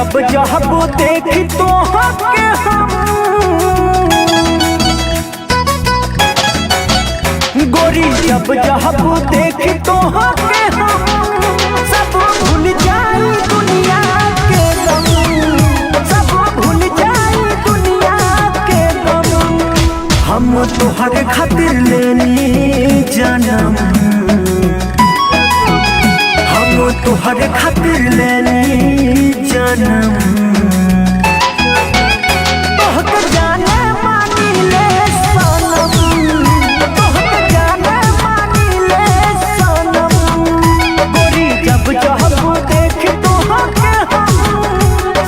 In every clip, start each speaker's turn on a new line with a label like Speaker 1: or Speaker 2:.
Speaker 1: जब जब देखी तो हके हम गोरी जब जब देखी तो हके हम सब भूल जाई दुनिया के गम, सब भूल जाई दुनिया के गम। हम तोहरे खातिर लेनी जन्म, हम तोहरे खातिर लेनी जन्म। तोहके जाने मानी ले सनम, तोहके जाने मानी ले सनम। गोरी जब जब देखी तोहके हम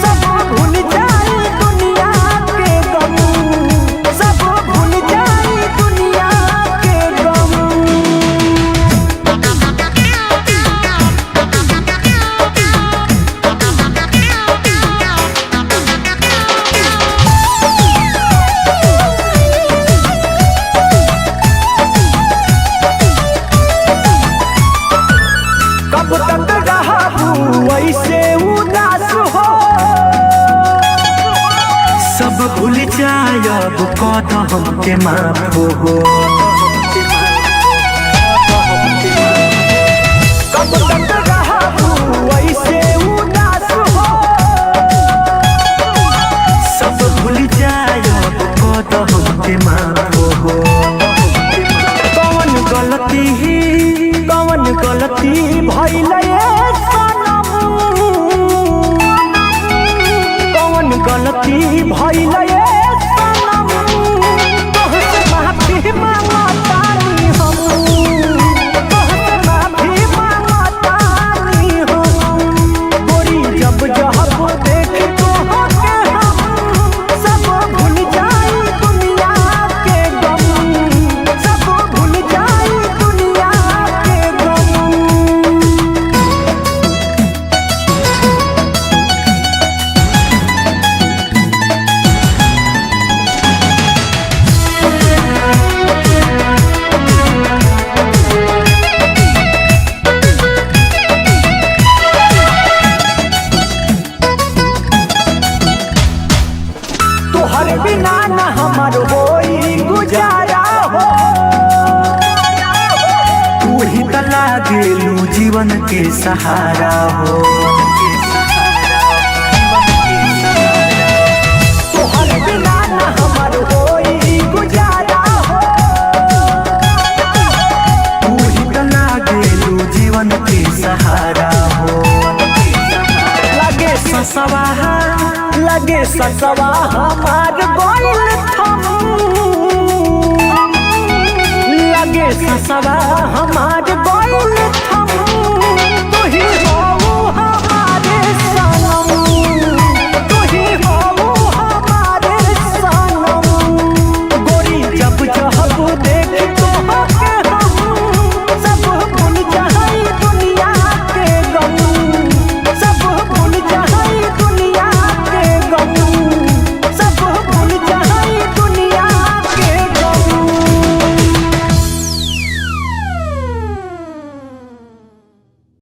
Speaker 1: सब भूल जाई दुनिया के गम, सब भूल जाई दुनिया के गम। कब तक रहबू ऐसे उदास हो, सब भूल जायब कदम के माफ हो। कब तक रहबू ऐसे उदास हो, सब भूल जायब कदम के माफ हो। कौन गलती भइल सनम, कौन गलती भइल सनम। तोहसे माफी मांगतानी हम, तोहसे माफी मांगतानी हम। गोरी जब जब देखी तोहके हम सब भूल जाई दुनिया के गम, सब भूल जाई दुनिया के गम। तोहर बिना न हमर होई गुजारा हो, तू ही त लागेलू जीवन के सहारा हो। तोहर बिना न हमर होई गुजारा हो, तू ही त लागेलू जीवन के सहारा हो। लगे ससवा हमार